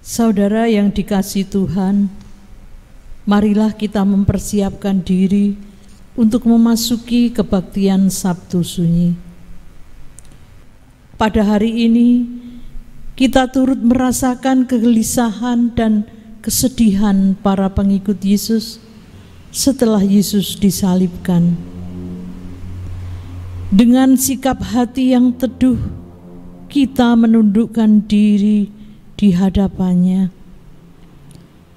Saudara yang dikasihi Tuhan, marilah kita mempersiapkan diri untuk memasuki kebaktian Sabtu Sunyi. Pada hari ini, kita turut merasakan kegelisahan dan kesedihan para pengikut Yesus setelah Yesus disalibkan. Dengan sikap hati yang teduh, kita menundukkan diri di hadapannya.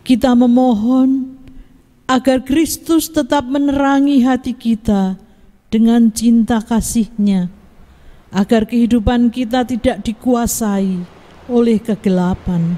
Kita memohon agar Kristus tetap menerangi hati kita dengan cinta kasih-Nya, agar kehidupan kita tidak dikuasai oleh kegelapan.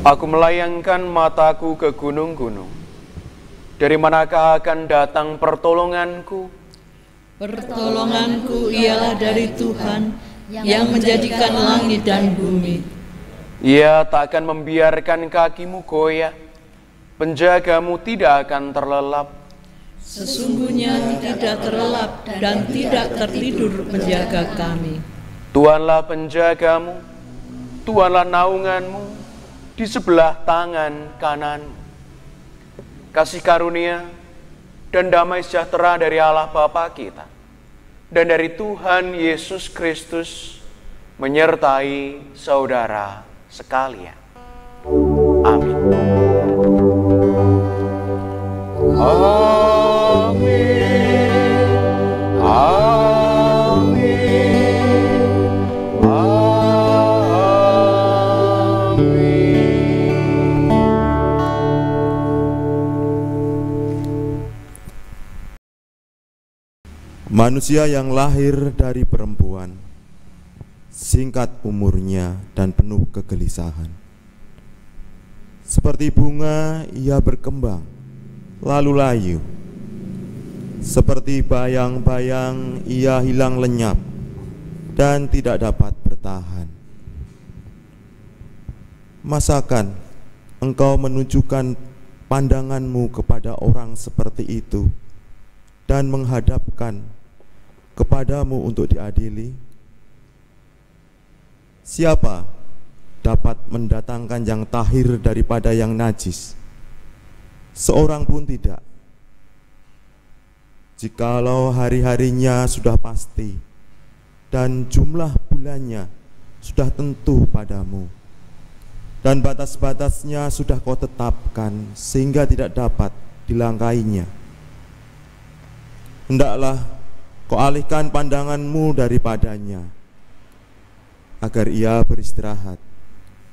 Aku melayangkan mataku ke gunung-gunung. Dari manakah akan datang pertolonganku? Pertolonganku ialah dari Tuhan yang menjadikan langit dan bumi. Ia tak akan membiarkan kakimu goyah, penjagamu tidak akan terlelap. Sesungguhnya tidak terlelap dan tidak tertidur menjaga kami. Tuhanlah penjagamu, Tuhanlah naunganmu di sebelah tangan kananmu. Kasih karunia dan damai sejahtera dari Allah Bapa kita dan dari Tuhan Yesus Kristus menyertai saudara sekalian. Amin. Amin. Amin. Amin. Manusia yang lahir dari perempuan, singkat umurnya dan penuh kegelisahan. Seperti bunga ia berkembang, lalu layu. Seperti bayang-bayang ia hilang lenyap dan tidak dapat bertahan. Masakan engkau menunjukkan pandanganmu kepada orang seperti itu dan menghadapkan kepadamu untuk diadili? Siapa dapat mendatangkan yang tahir daripada yang najis? Seorang pun tidak. Jikalau hari-harinya sudah pasti dan jumlah bulannya sudah tentu padamu, dan batas-batasnya sudah kau tetapkan sehingga tidak dapat dilangkainya, hendaklah kau alihkan pandanganmu daripadanya, agar ia beristirahat,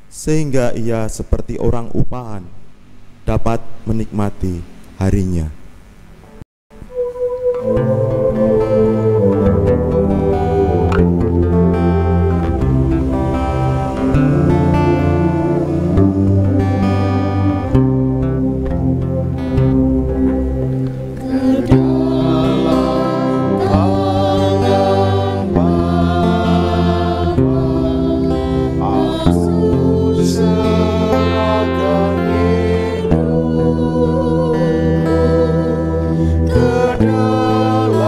sehingga ia seperti orang upahan dapat menikmati harinya. Ke dalam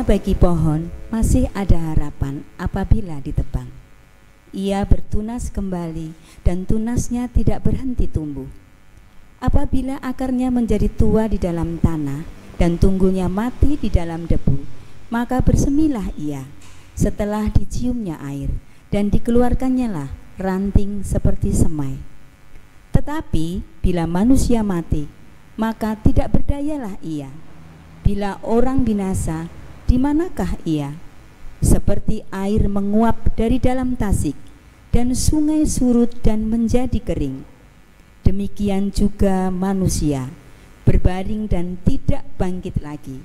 bagi pohon masih ada harapan apabila ditebang. Ia bertunas kembali dan tunasnya tidak berhenti tumbuh. Apabila akarnya menjadi tua di dalam tanah dan tunggulnya mati di dalam debu, maka bersemilah ia setelah diciumnya air dan dikeluarkannya lah ranting seperti semai. Tetapi bila manusia mati, maka tidak berdayalah ia. Bila orang binasa, di manakah ia? Seperti air menguap dari dalam tasik, dan sungai surut dan menjadi kering. Demikian juga manusia, berbaring dan tidak bangkit lagi.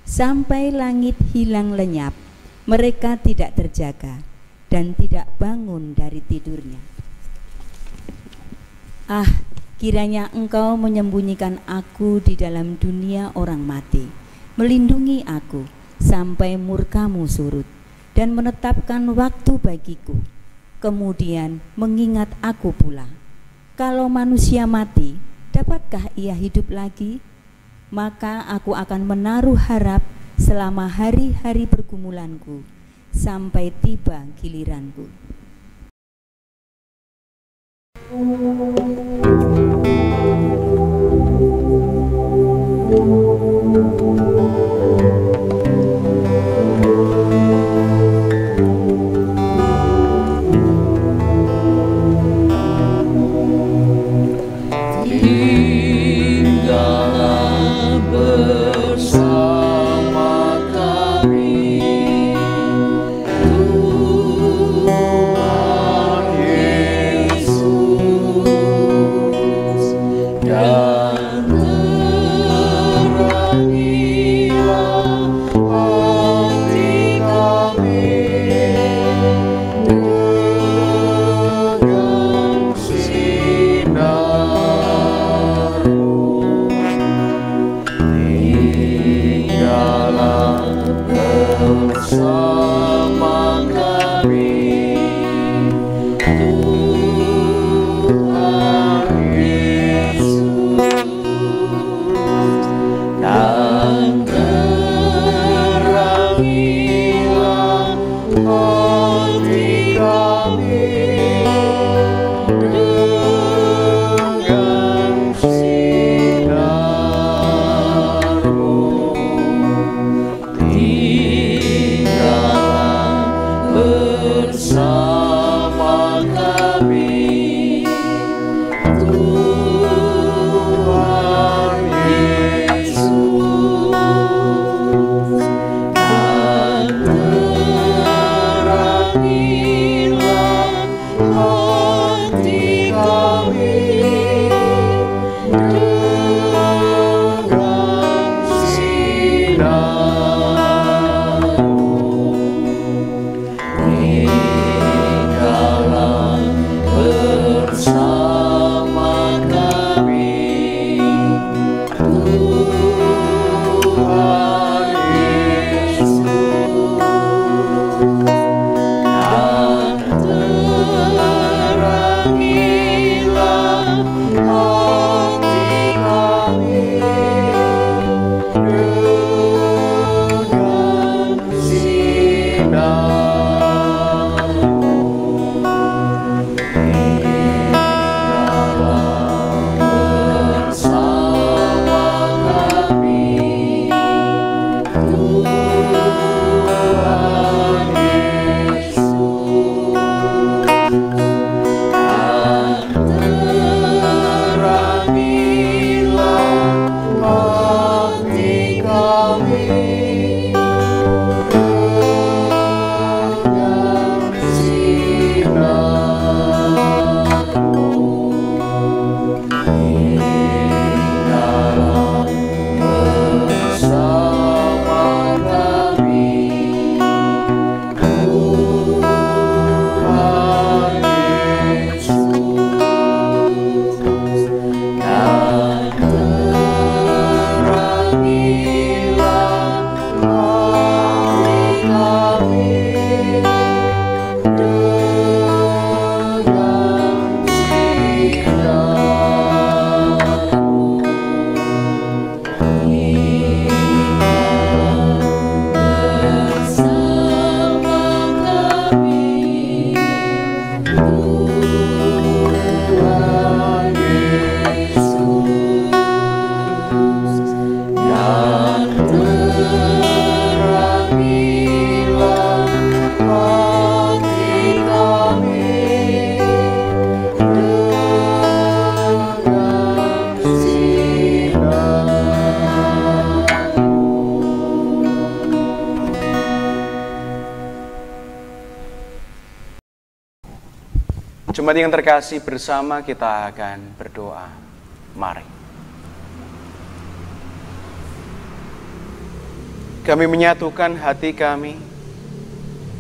Sampai langit hilang lenyap, mereka tidak terjaga dan tidak bangun dari tidurnya. Ah, kiranya Engkau menyembunyikan aku di dalam dunia orang mati, melindungi aku sampai murka-Mu surut, dan menetapkan waktu bagiku, kemudian mengingat aku pula. Kalau manusia mati, dapatkah ia hidup lagi? Maka aku akan menaruh harap selama hari-hari pergumulanku, sampai tiba giliranku. Bersama kami Jemaat yang terkasih, bersama kita akan berdoa. Mari. Kami menyatukan hati kami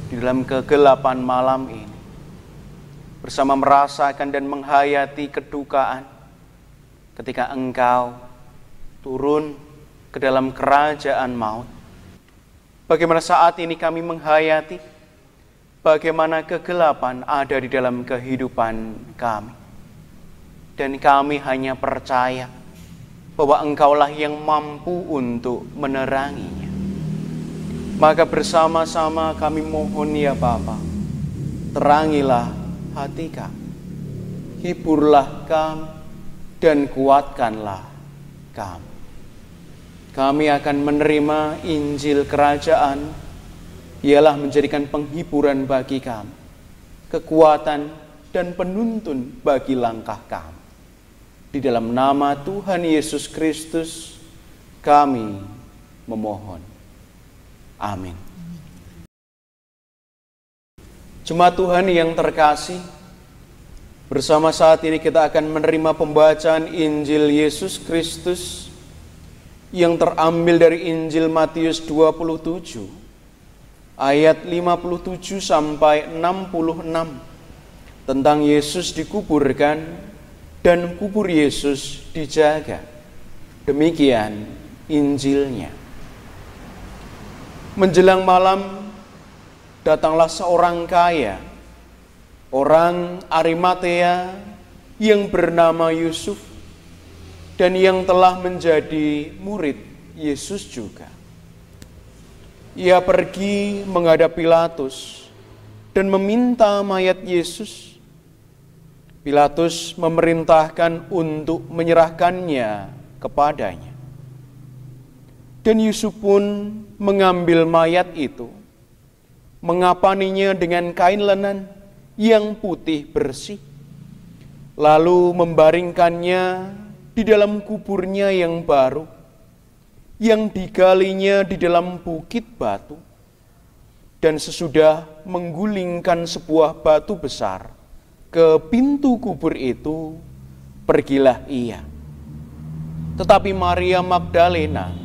di dalam kegelapan malam ini, bersama merasakan dan menghayati kedukaan ketika Engkau turun ke dalam kerajaan maut. Bagaimana saat ini kami menghayati bagaimana kegelapan ada di dalam kehidupan kami. Dan kami hanya percaya bahwa Engkaulah yang mampu untuk meneranginya. Maka bersama-sama kami mohon ya Bapa, terangilah hati kami, hiburlah kami, dan kuatkanlah kami. Kami akan menerima Injil Kerajaan, ialah menjadikan penghiburan bagi kami, kekuatan dan penuntun bagi langkah kami. Di dalam nama Tuhan Yesus Kristus, kami memohon. Amin. Jemaat Tuhan yang terkasih, bersama saat ini kita akan menerima pembacaan Injil Yesus Kristus yang terambil dari Injil Matius 27. Ayat 57 sampai 66 tentang Yesus dikuburkan dan kubur Yesus dijaga. Demikian Injilnya. Menjelang malam, datanglah seorang kaya, orang Arimatea yang bernama Yusuf, dan yang telah menjadi murid Yesus juga. Ia pergi menghadap Pilatus dan meminta mayat Yesus. Pilatus memerintahkan untuk menyerahkannya kepadanya. Dan Yusuf pun mengambil mayat itu, mengapaninya dengan kain lenan yang putih bersih, lalu membaringkannya di dalam kuburnya yang baru, yang digalinya di dalam bukit batu. Dan sesudah menggulingkan sebuah batu besar ke pintu kubur itu, pergilah ia. Tetapi Maria Magdalena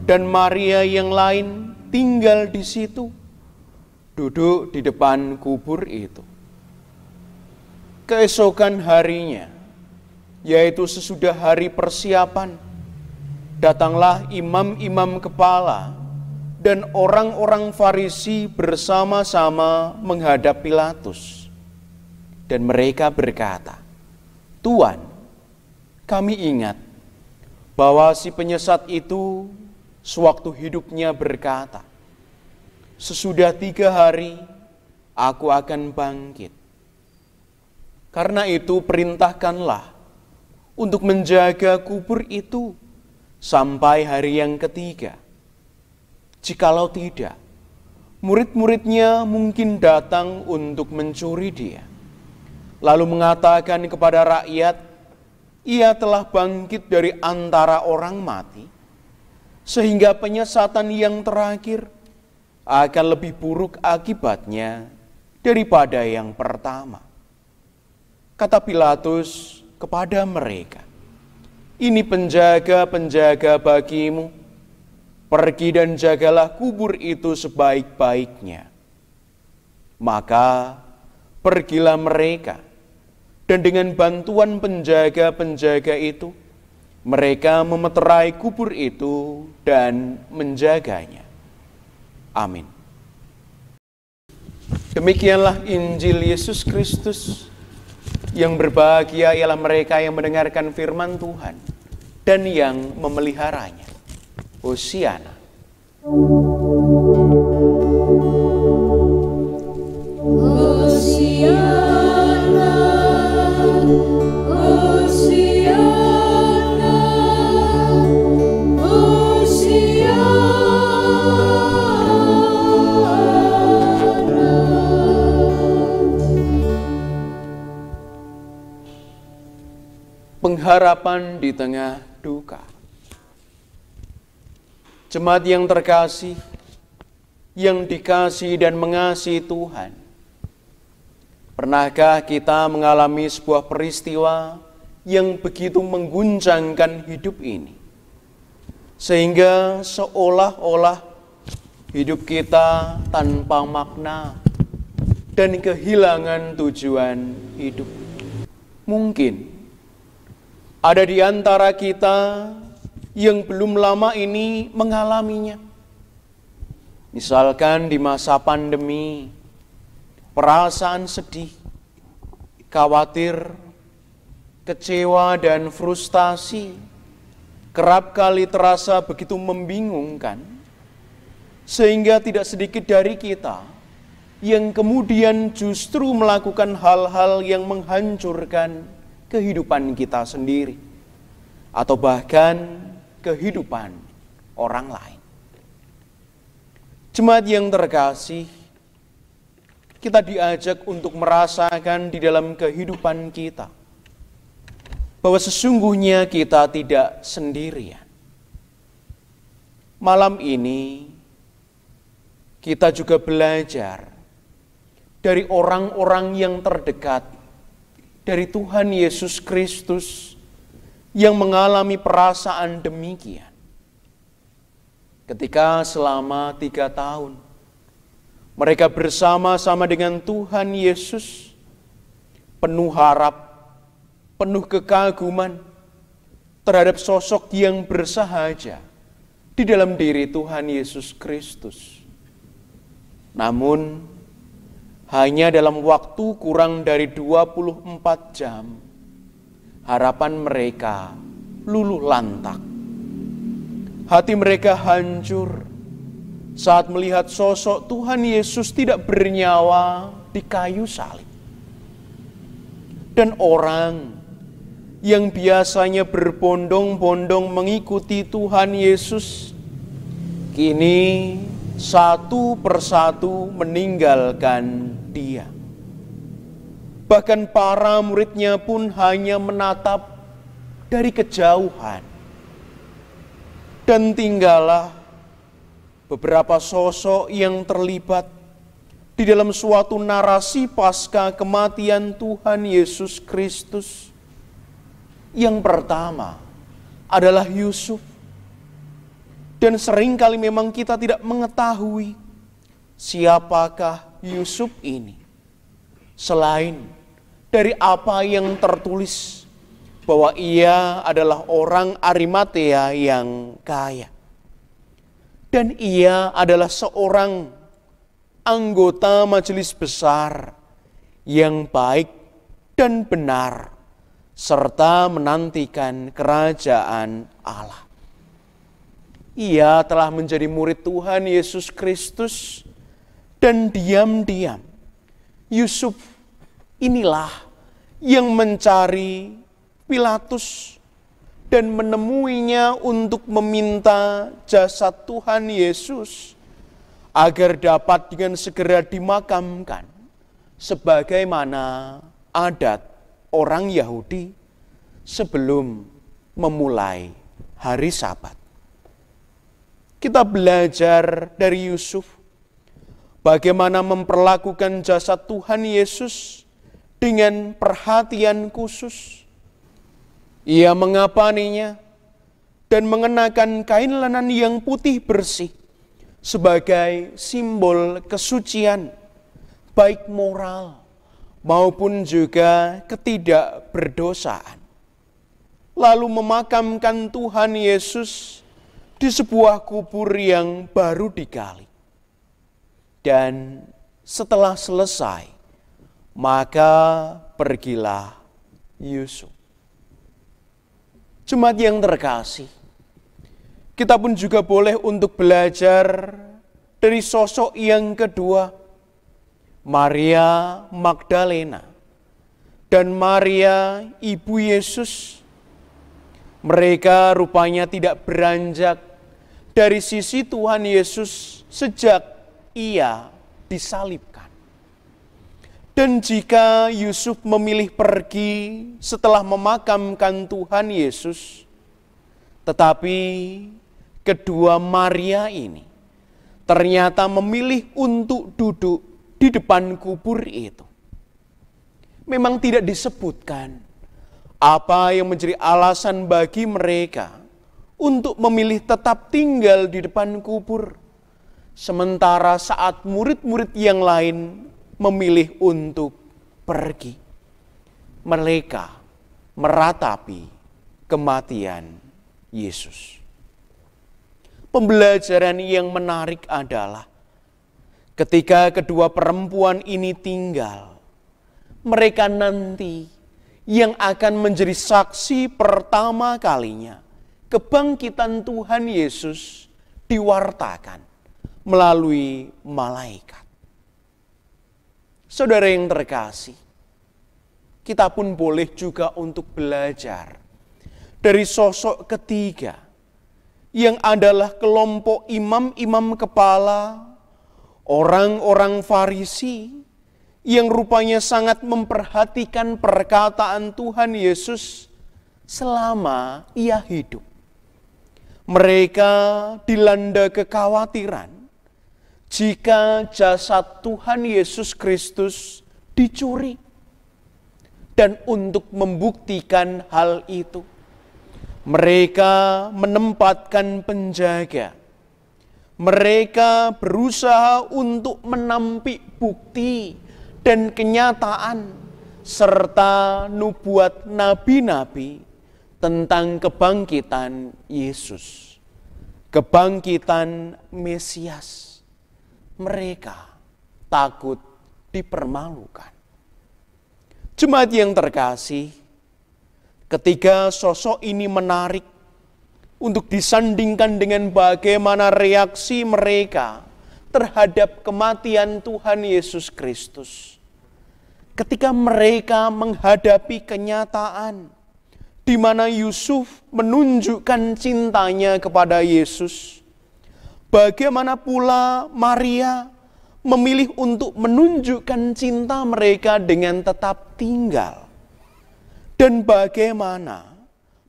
dan Maria yang lain tinggal di situ, duduk di depan kubur itu. Keesokan harinya, yaitu sesudah hari persiapan, datanglah imam-imam kepala dan orang-orang Farisi bersama-sama menghadap Pilatus. Dan mereka berkata, "Tuan, kami ingat bahwa si penyesat itu sewaktu hidupnya berkata, 'Sesudah 3 hari aku akan bangkit.' Karena itu perintahkanlah untuk menjaga kubur itu sampai hari yang ketiga. Jikalau tidak, murid-muridnya mungkin datang untuk mencuri dia, lalu mengatakan kepada rakyat, 'Ia telah bangkit dari antara orang mati,' sehingga penyesatan yang terakhir akan lebih buruk akibatnya daripada yang pertama." Kata Pilatus kepada mereka, "Ini penjaga-penjaga bagimu. Pergi dan jagalah kubur itu sebaik-baiknya." Maka pergilah mereka, dan dengan bantuan penjaga-penjaga itu, mereka memeterai kubur itu dan menjaganya. Amin. Demikianlah Injil Yesus Kristus. Yang berbahagia ialah mereka yang mendengarkan firman Tuhan dan yang memeliharanya. Hosiana. Hosiana, Hosiana, Hosiana. Pengharapan di tengah duka. Jemaat yang terkasih, yang dikasihi dan mengasihi Tuhan, Pernahkah kita mengalami sebuah peristiwa yang begitu mengguncangkan hidup ini, sehingga seolah-olah hidup kita tanpa makna dan kehilangan tujuan hidup? Mungkin ada di antara kita yang belum lama ini mengalaminya. Misalkan di masa pandemi, perasaan sedih, khawatir, kecewa, dan frustasi kerap kali terasa begitu membingungkan, sehingga tidak sedikit dari kita yang kemudian justru melakukan hal-hal yang menghancurkan kehidupan kita sendiri, atau bahkan kehidupan orang lain. Jemaat yang terkasih, kita diajak untuk merasakan di dalam kehidupan kita bahwa sesungguhnya kita tidak sendirian. Malam ini kita juga belajar dari orang-orang yang terdekat dari Tuhan Yesus Kristus yang mengalami perasaan demikian. Ketika selama 3 tahun mereka bersama-sama dengan Tuhan Yesus, penuh harap, penuh kekaguman terhadap sosok yang bersahaja di dalam diri Tuhan Yesus Kristus. Namun, hanya dalam waktu kurang dari 24 jam, harapan mereka luluh lantak. Hati mereka hancur saat melihat sosok Tuhan Yesus tidak bernyawa di kayu salib. Dan orang yang biasanya berbondong-bondong mengikuti Tuhan Yesus, kini satu persatu meninggalkan Dia. Bahkan para muridnya pun hanya menatap dari kejauhan. Dan tinggallah beberapa sosok yang terlibat di dalam suatu narasi pasca kematian Tuhan Yesus Kristus. Yang pertama adalah Yusuf. Dan seringkali memang kita tidak mengetahui siapakah Yusuf ini, selain dari apa yang tertulis bahwa ia adalah orang Arimatea yang kaya. Dan ia adalah seorang anggota majelis besar yang baik dan benar, serta menantikan kerajaan Allah. Ia telah menjadi murid Tuhan Yesus Kristus, dan diam-diam Yusuf inilah yang mencari Pilatus dan menemuinya untuk meminta jasad Tuhan Yesus agar dapat dengan segera dimakamkan sebagaimana adat orang Yahudi sebelum memulai hari Sabat. Kita belajar dari Yusuf bagaimana memperlakukan jasad Tuhan Yesus dengan perhatian khusus. Ia mengapaninya dan mengenakan kain lenan yang putih bersih sebagai simbol kesucian, baik moral maupun juga ketidakberdosaan. Lalu memakamkan Tuhan Yesus di sebuah kubur yang baru digali. Dan setelah selesai, maka pergilah Yusuf. Jemaat yang terkasih, kita pun juga boleh untuk belajar dari sosok yang kedua, Maria Magdalena dan Maria ibu Yesus. Mereka rupanya tidak beranjak dari sisi Tuhan Yesus sejak ia disalibkan. Dan jika Yusuf memilih pergi setelah memakamkan Tuhan Yesus, tetapi kedua Maria ini ternyata memilih untuk duduk di depan kubur itu. memang tidak disebutkan apa yang menjadi alasan bagi mereka untuk memilih tetap tinggal di depan kubur. Sementara saat murid-murid yang lain memilih untuk pergi. Mereka meratapi kematian Yesus. Pembelajaran yang menarik adalah ketika kedua perempuan ini tinggal, mereka nanti yang akan menjadi saksi pertama kalinya kebangkitan Tuhan Yesus diwartakan melalui malaikat. Saudara yang terkasih, kita pun boleh juga untuk belajar dari sosok ketiga yang adalah kelompok imam-imam kepala, orang-orang Farisi yang rupanya sangat memperhatikan perkataan Tuhan Yesus selama ia hidup. Mereka dilanda kekhawatiran jika jasad Tuhan Yesus Kristus dicuri. Dan untuk membuktikan hal itu, mereka menempatkan penjaga. Mereka berusaha untuk menampik bukti dan kenyataan serta nubuat nabi-nabi tentang kebangkitan Yesus, kebangkitan Mesias. Mereka takut dipermalukan. Jemaat yang terkasih, ketiga sosok ini menarik untuk disandingkan dengan bagaimana reaksi mereka terhadap kematian Tuhan Yesus Kristus. Ketika mereka menghadapi kenyataan di mana Yusuf menunjukkan cintanya kepada Yesus, bagaimana pula Maria memilih untuk menunjukkan cinta mereka dengan tetap tinggal. Dan bagaimana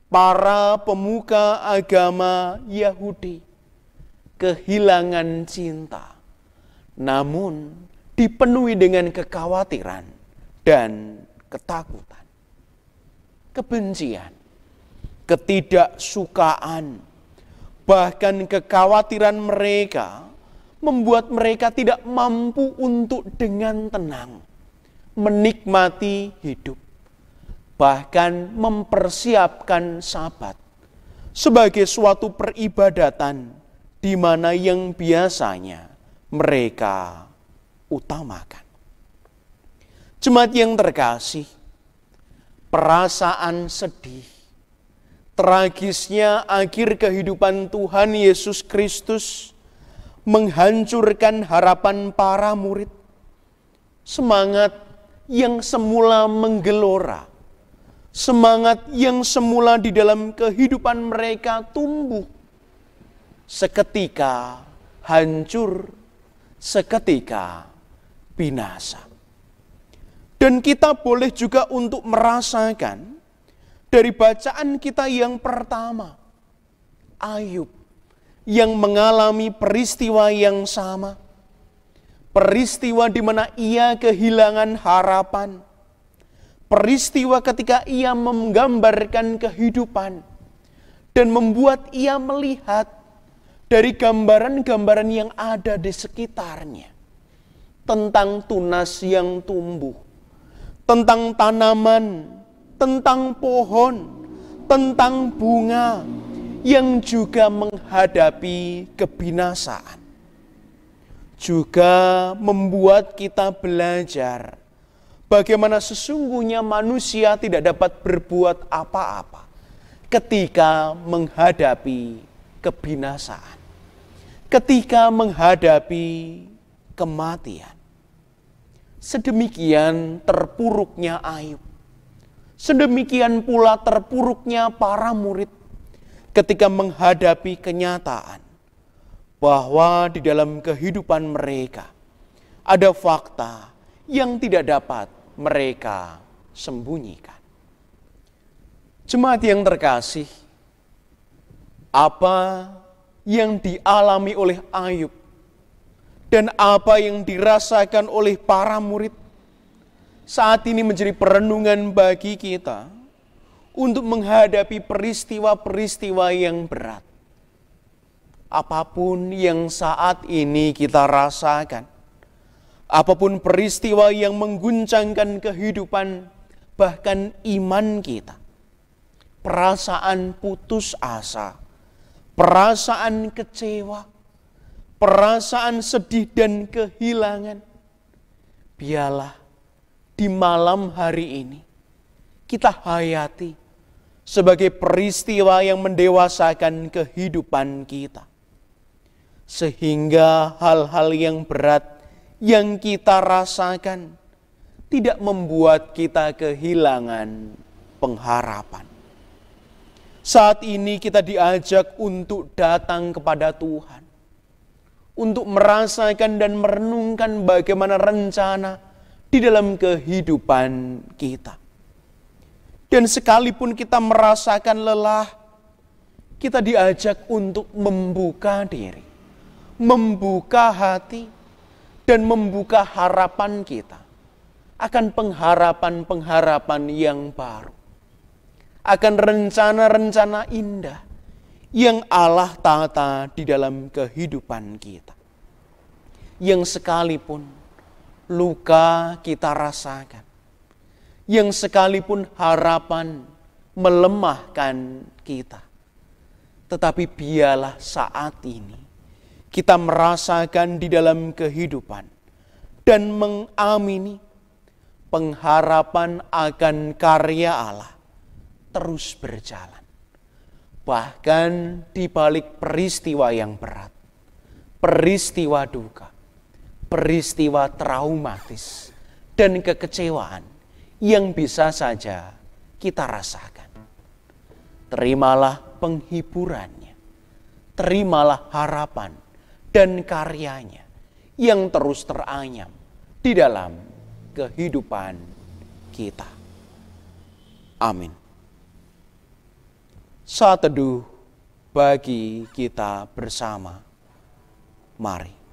para pemuka agama Yahudi kehilangan cinta, namun dipenuhi dengan kekhawatiran dan ketakutan. Kebencian, ketidaksukaan, bahkan kekhawatiran mereka membuat mereka tidak mampu untuk dengan tenang menikmati hidup, bahkan mempersiapkan Sabat sebagai suatu peribadatan di mana yang biasanya mereka utamakan. Jemaat yang terkasih, perasaan sedih, tragisnya akhir kehidupan Tuhan Yesus Kristus menghancurkan harapan para murid. Semangat yang semula menggelora, semangat yang semula di dalam kehidupan mereka tumbuh, seketika hancur, seketika binasa. Dan kita boleh juga untuk merasakan dari bacaan kita yang pertama, Ayub yang mengalami peristiwa yang sama. Peristiwa di mana ia kehilangan harapan. Peristiwa ketika ia menggambarkan kehidupan dan membuat ia melihat dari gambaran-gambaran yang ada di sekitarnya tentang tunas yang tumbuh, tentang tanaman, tentang pohon, tentang bunga yang juga menghadapi kebinasaan. Juga membuat kita belajar bagaimana sesungguhnya manusia tidak dapat berbuat apa-apa ketika menghadapi kebinasaan, ketika menghadapi kematian. Sedemikian terpuruknya Ayub, sedemikian pula terpuruknya para murid ketika menghadapi kenyataan bahwa di dalam kehidupan mereka ada fakta yang tidak dapat mereka sembunyikan. Jemaat yang terkasih, apa yang dialami oleh Ayub dan apa yang dirasakan oleh para murid saat ini menjadi perenungan bagi kita untuk menghadapi peristiwa-peristiwa yang berat. Apapun yang saat ini kita rasakan, apapun peristiwa yang mengguncangkan kehidupan, bahkan iman kita, perasaan putus asa, perasaan kecewa, perasaan sedih dan kehilangan, biarlah di malam hari ini kita hayati sebagai peristiwa yang mendewasakan kehidupan kita. Sehingga hal-hal yang berat yang kita rasakan tidak membuat kita kehilangan pengharapan. Saat ini kita diajak untuk datang kepada Tuhan, untuk merasakan dan merenungkan bagaimana rencana di dalam kehidupan kita. Dan sekalipun kita merasakan lelah, kita diajak untuk membuka diri, membuka hati, dan membuka harapan kita akan pengharapan-pengharapan yang baru, akan rencana-rencana indah yang Allah tata di dalam kehidupan kita. Yang sekalipun luka kita rasakan, yang sekalipun harapan melemahkan kita, tetapi biarlah saat ini kita merasakan di dalam kehidupan dan mengamini pengharapan akan karya Allah terus berjalan. Bahkan di balik peristiwa yang berat, peristiwa duka, peristiwa traumatis, dan kekecewaan yang bisa saja kita rasakan. Terimalah penghiburannya, terimalah harapan dan karyanya yang terus teranyam di dalam kehidupan kita. Amin. Saat teduh bagi kita bersama. Mari.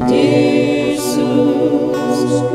Yesus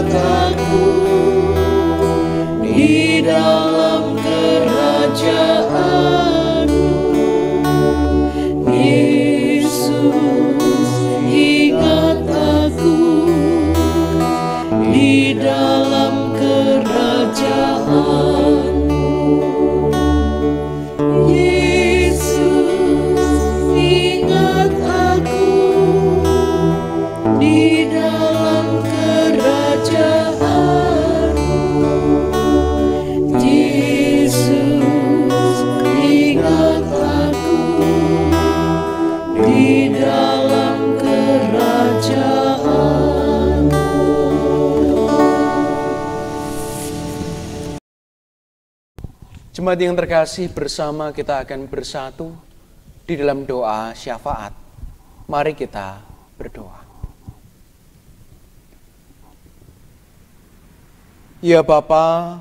ingat aku di dalam kerajaan-Mu. Yesus, ingat aku di dalam kerajaan-Mu. Yesus, ingat aku di dalam kerajaan-Mu. Yesus, ingat aku di dalam kerajaan-Mu. Jemaat yang terkasih, bersama kita akan bersatu di dalam doa syafaat. Mari kita berdoa. Ya Bapa,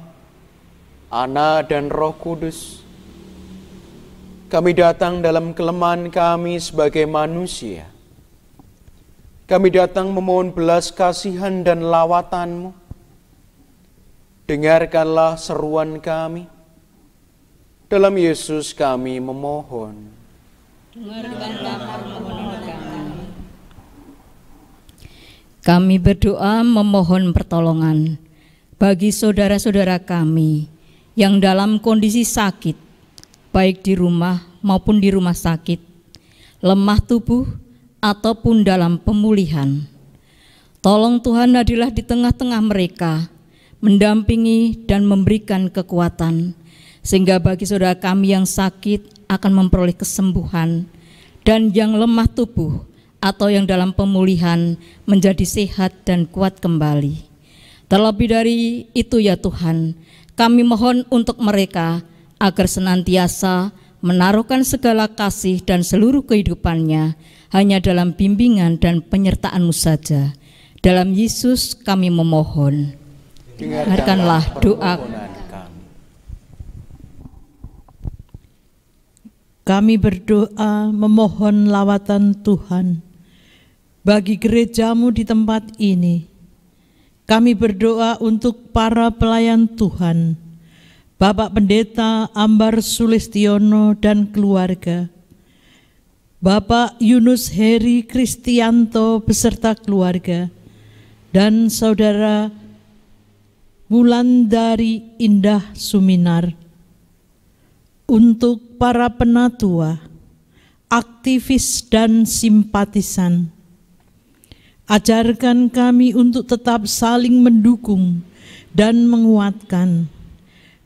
Anak dan Roh Kudus, kami datang dalam kelemahan kami sebagai manusia. Kami datang memohon belas kasihan dan lawatan-Mu. Dengarkanlah seruan kami. Dalam Yesus kami memohon. Kami berdoa memohon pertolongan bagi saudara-saudara kami yang dalam kondisi sakit, baik di rumah maupun di rumah sakit, lemah tubuh ataupun dalam pemulihan. Tolong Tuhan hadirlah di tengah-tengah mereka, mendampingi dan memberikan kekuatan, sehingga bagi saudara kami yang sakit akan memperoleh kesembuhan, dan yang lemah tubuh atau yang dalam pemulihan menjadi sehat dan kuat kembali. Terlebih dari itu ya Tuhan, kami mohon untuk mereka agar senantiasa menaruhkan segala kasih dan seluruh kehidupannya hanya dalam bimbingan dan penyertaan-Mu saja. Dalam Yesus kami memohon. Dengarkanlah doa. Kami berdoa memohon lawatan Tuhan bagi gereja-Mu di tempat ini. Kami berdoa untuk para pelayan Tuhan, Bapak Pendeta Ambar Sulistiono dan keluarga, Bapak Yunus Heri Kristianto beserta keluarga, dan Saudara Wulandari Indah Suminar. Untuk para penatua, aktivis dan simpatisan, ajarkan kami untuk tetap saling mendukung dan menguatkan.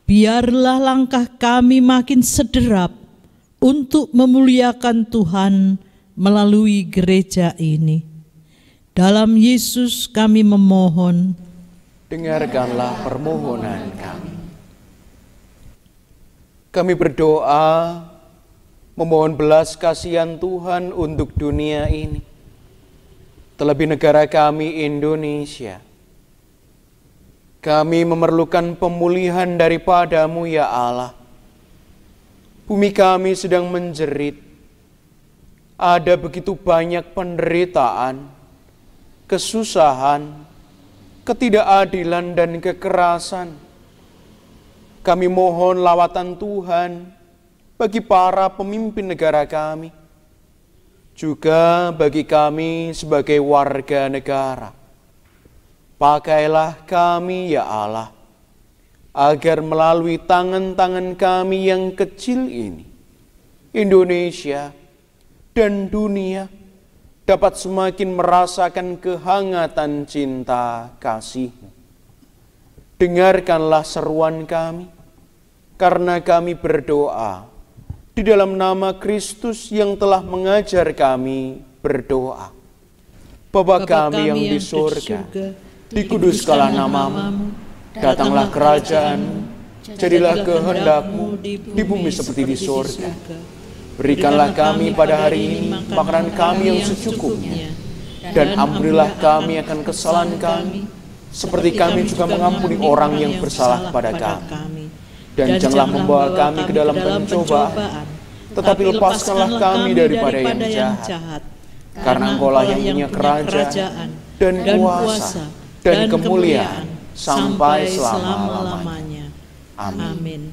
Biarlah langkah kami makin sederap untuk memuliakan Tuhan melalui gereja ini. Dalam Yesus kami memohon. Dengarkanlah permohonan kami. Kami berdoa memohon belas kasihan Tuhan untuk dunia ini, terlebih negara kami Indonesia. Kami memerlukan pemulihan daripada-Mu ya Allah. Bumi kami sedang menjerit. Ada begitu banyak penderitaan, kesusahan, ketidakadilan dan kekerasan. Kami mohon lawatan Tuhan bagi para pemimpin negara kami, juga bagi kami sebagai warga negara. Pakailah kami ya Allah, agar melalui tangan-tangan kami yang kecil ini, Indonesia dan dunia dapat semakin merasakan kehangatan cinta kasih-Mu. Dengarkanlah seruan kami, karena kami berdoa di dalam nama Kristus yang telah mengajar kami berdoa. Bapa kami yang di surga, dikuduskanlah nama-Mu, datanglah kerajaan-Mu, jadilah kehendak-Mu di bumi seperti di surga. Berikanlah kami pada hari ini makanan kami yang secukupnya, dan ampunilah kami akan kesalahan kami, seperti kami juga mengampuni orang yang bersalah kepada kami. Dan janganlah membawa kami ke dalam pencobaan, tetapi lepaskanlah kami daripada yang jahat. Karena Engkau-lah yang punya kerajaan dan kuasa dan kemuliaan sampai selama-lamanya. Amin.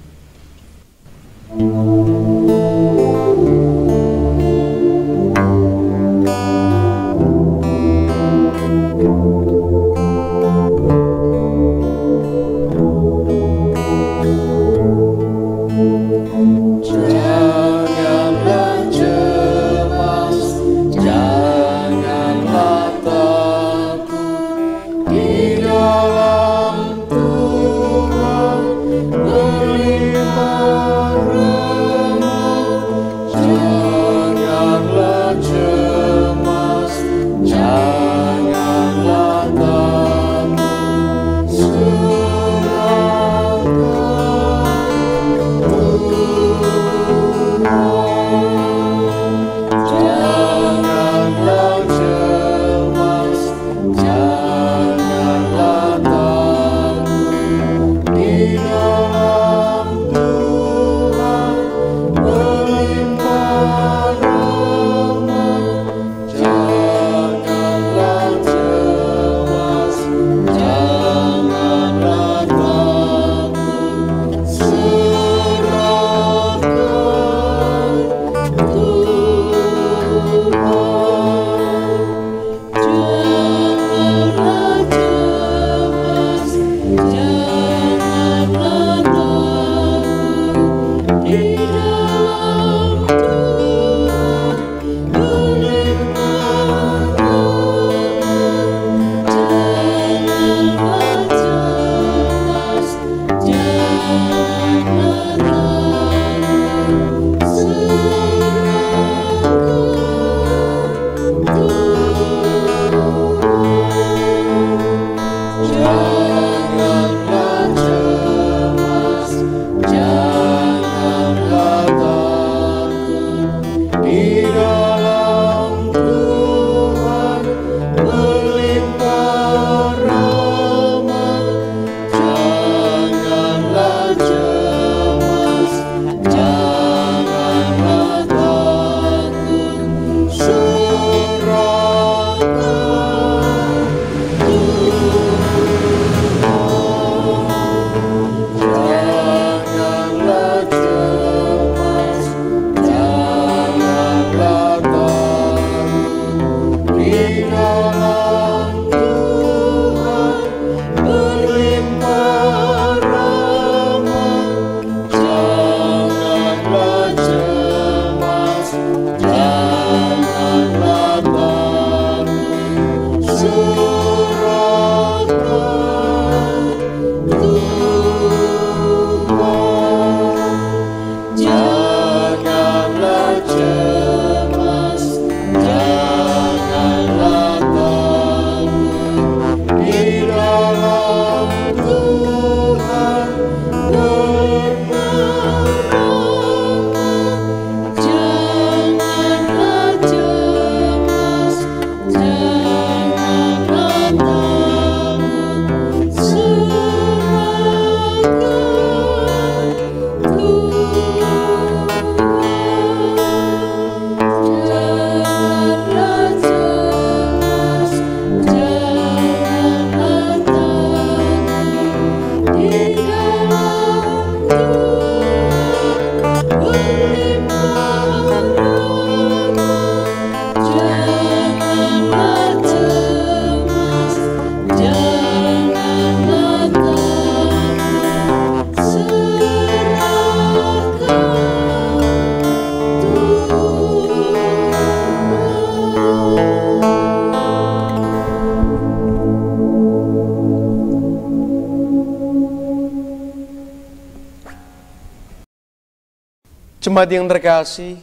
Jemaat yang terkasih,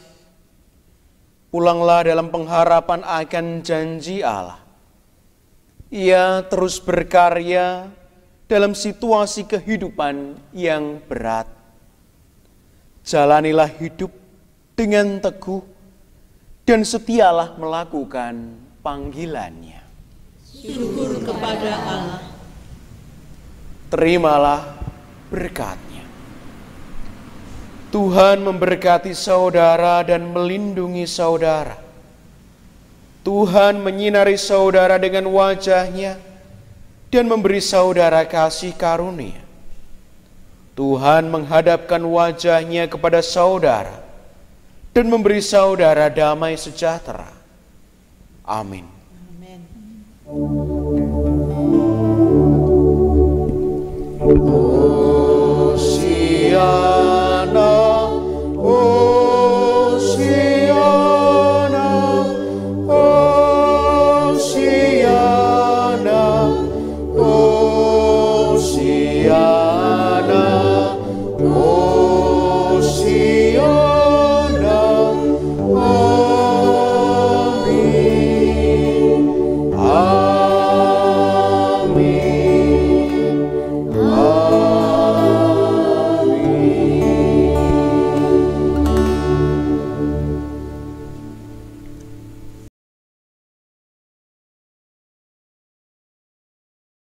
pulanglah dalam pengharapan akan janji Allah. Ia terus berkarya dalam situasi kehidupan yang berat. Jalanilah hidup dengan teguh dan setialah melakukan panggilannya. Syukur kepada Allah. Terimalah berkat-Nya. Tuhan memberkati saudara dan melindungi saudara. Tuhan menyinari saudara dengan wajah-Nya dan memberi saudara kasih karunia. Tuhan menghadapkan wajah-Nya kepada saudara dan memberi saudara damai sejahtera. Amin. Amin.